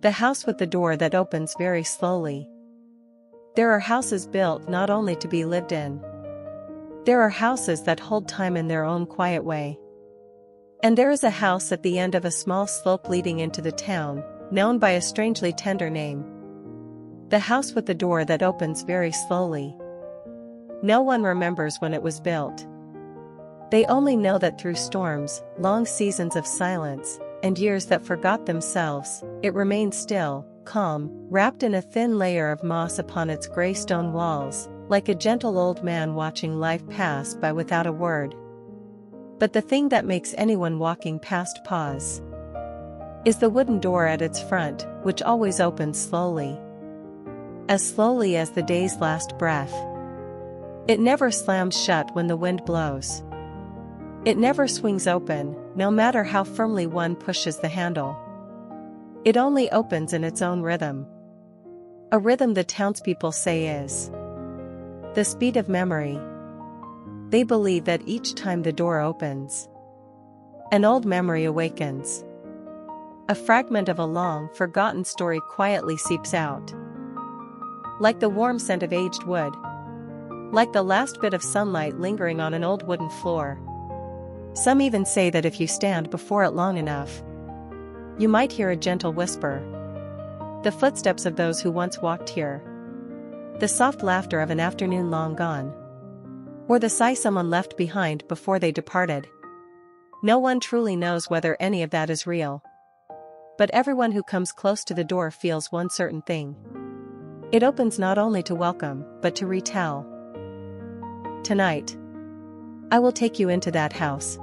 The house with the door that opens very slowly. There are houses built not only to be lived in. There are houses that hold time in their own quiet way. And there is a house at the end of a small slope leading into the town, known by a strangely tender name. The house with the door that opens very slowly. No one remembers when it was built. They only know that through storms, long seasons of silence, and years that forgot themselves, it remained still, calm, wrapped in a thin layer of moss upon its gray stone walls, like a gentle old man watching life pass by without a word. But the thing that makes anyone walking past pause is the wooden door at its front, which always opens slowly. As slowly as the day's last breath. It never slams shut when the wind blows. It never swings open, no matter how firmly one pushes the handle. It only opens in its own rhythm. A rhythm the townspeople say is the speed of memory. They believe that each time the door opens, an old memory awakens. A fragment of a long, forgotten story quietly seeps out. Like the warm scent of aged wood. Like the last bit of sunlight lingering on an old wooden floor. Some even say that if you stand before it long enough, you might hear a gentle whisper. The footsteps of those who once walked here. The soft laughter of an afternoon long gone. Or the sigh someone left behind before they departed. No one truly knows whether any of that is real. But everyone who comes close to the door feels one certain thing. It opens not only to welcome, but to retell. Tonight, I will take you into that house.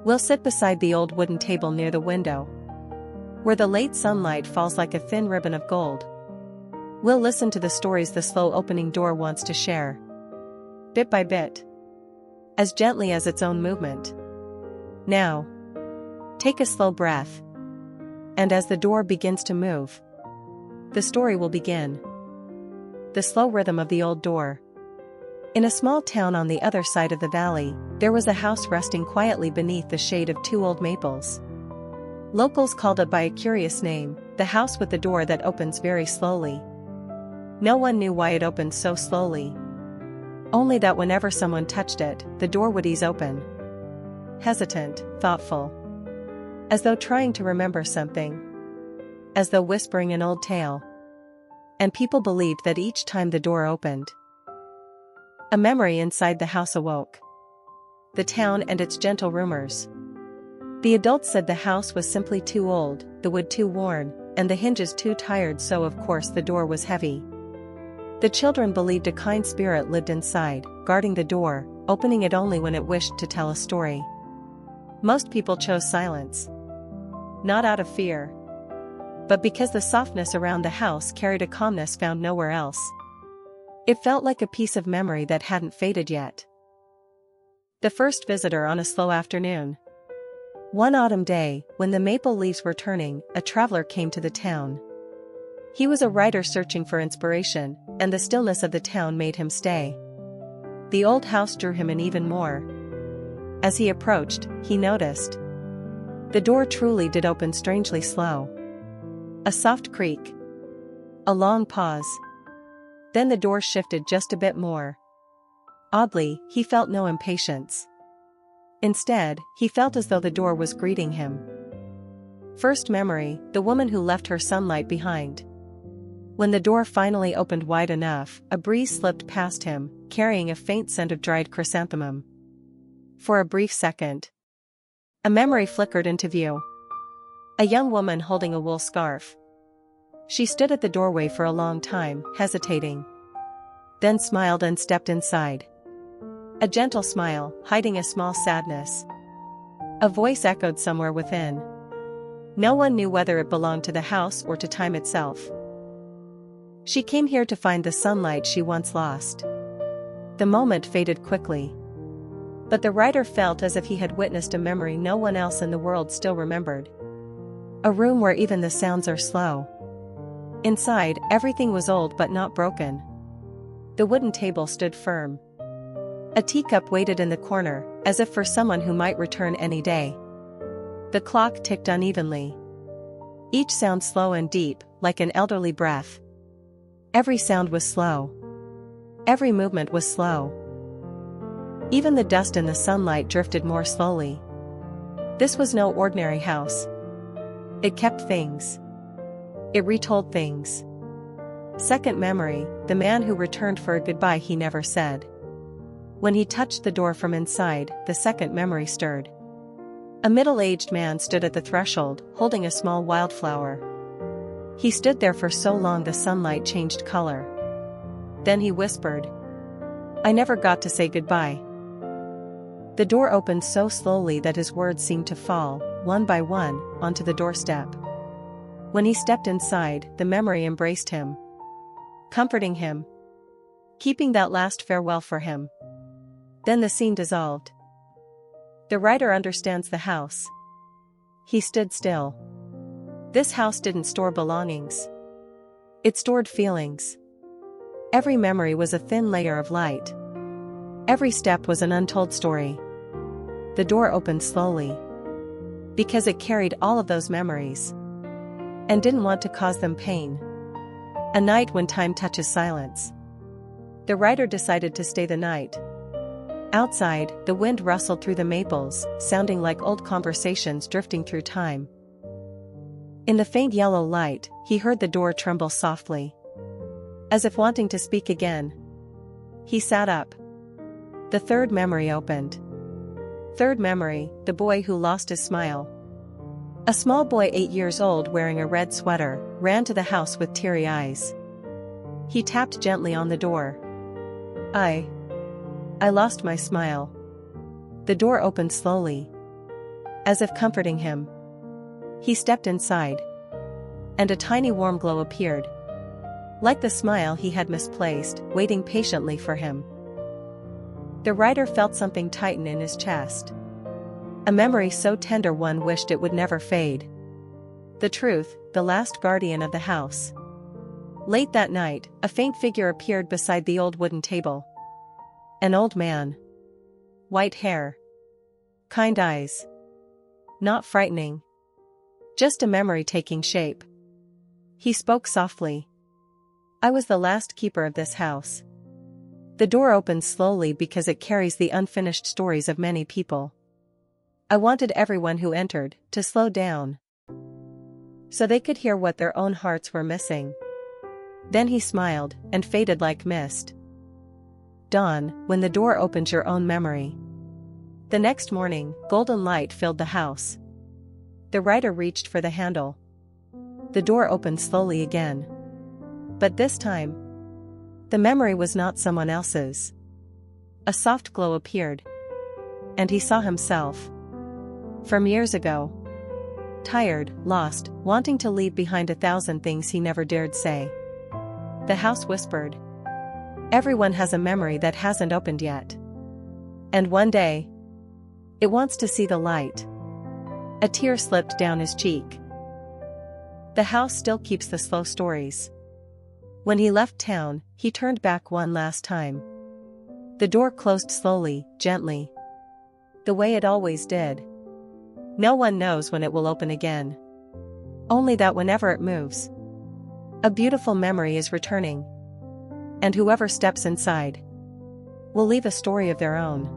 We'll sit beside the old wooden table near the window, where the late sunlight falls like a thin ribbon of gold. We'll listen to the stories the slow opening door wants to share. Bit by bit. As gently as its own movement. Now, take a slow breath. And as the door begins to move, the story will begin. The slow rhythm of the old door. In a small town on the other side of the valley, there was a house resting quietly beneath the shade of two old maples. Locals called it by a curious name, the house with the door that opens very slowly. No one knew why it opened so slowly. Only that whenever someone touched it, the door would ease open. Hesitant, thoughtful. As though trying to remember something. As though whispering an old tale. And people believed that each time the door opened, a memory inside the house awoke. The town and its gentle rumors. The adults said the house was simply too old, the wood too worn, and the hinges too tired, so of course the door was heavy. The children believed a kind spirit lived inside, guarding the door, opening it only when it wished to tell a story. Most people chose silence. Not out of fear, but because the softness around the house carried a calmness found nowhere else. It felt like a piece of memory that hadn't faded yet. The first visitor on a slow afternoon. One autumn day, when the maple leaves were turning, a traveler came to the town. He was a writer searching for inspiration, and the stillness of the town made him stay. The old house drew him in even more. As he approached, he noticed. The door truly did open strangely slow. A soft creak. A long pause. Then the door shifted just a bit more. Oddly, he felt no impatience. Instead, he felt as though the door was greeting him. First memory, the woman who left her sunlight behind. When the door finally opened wide enough, a breeze slipped past him, carrying a faint scent of dried chrysanthemum. For a brief second, a memory flickered into view. A young woman holding a wool scarf. She stood at the doorway for a long time, hesitating. Then smiled and stepped inside. A gentle smile, hiding a small sadness. A voice echoed somewhere within. No one knew whether it belonged to the house or to time itself. She came here to find the sunlight she once lost. The moment faded quickly. But the writer felt as if he had witnessed a memory no one else in the world still remembered. A room where even the sounds are slow. Inside, everything was old but not broken. The wooden table stood firm. A teacup waited in the corner, as if for someone who might return any day. The clock ticked unevenly. Each sound slow and deep, like an elderly breath. Every sound was slow. Every movement was slow. Even the dust in the sunlight drifted more slowly. This was no ordinary house. It kept things. It retold things. Second memory, the man who returned for a goodbye he never said. When he touched the door from inside, the second memory stirred. A middle-aged man stood at the threshold, holding a small wildflower. He stood there for so long the sunlight changed color. Then he whispered, "I never got to say goodbye." The door opened so slowly that his words seemed to fall, one by one, onto the doorstep. When he stepped inside, the memory embraced him, comforting him, keeping that last farewell for him. Then the scene dissolved. The writer understands the house. He stood still. This house didn't store belongings. It stored feelings. Every memory was a thin layer of light. Every step was an untold story. The door opened slowly. Because it carried all of those memories. And didn't want to cause them pain. A night when time touches silence. The writer decided to stay the night. Outside, the wind rustled through the maples, sounding like old conversations drifting through time. In the faint yellow light, he heard the door tremble softly. As if wanting to speak again. He sat up. The third memory opened. Third memory, the boy who lost his smile. A small boy 8 years old wearing a red sweater, ran to the house with teary eyes. He tapped gently on the door. I lost my smile. The door opened slowly. As if comforting him. He stepped inside. And a tiny warm glow appeared. Like the smile he had misplaced, waiting patiently for him. The writer felt something tighten in his chest. A memory so tender one wished it would never fade. The truth, the last guardian of the house. Late that night, a faint figure appeared beside the old wooden table. An old man. White hair. Kind eyes. Not frightening. Just a memory taking shape. He spoke softly. "I was the last keeper of this house." The door opened slowly because it carries the unfinished stories of many people. I wanted everyone who entered to slow down. So they could hear what their own hearts were missing. Then he smiled and faded like mist. Dawn, when the door opens your own memory. The next morning, golden light filled the house. The writer reached for the handle. The door opened slowly again. But this time, the memory was not someone else's. A soft glow appeared. And he saw himself. From years ago. Tired, lost, wanting to leave behind 1,000 things he never dared say. The house whispered. Everyone has a memory that hasn't opened yet. And one day, it wants to see the light. A tear slipped down his cheek. The house still keeps the slow stories. When he left town, he turned back one last time. The door closed slowly, gently. The way it always did. No one knows when it will open again. Only that whenever it moves, a beautiful memory is returning. And whoever steps inside will leave a story of their own.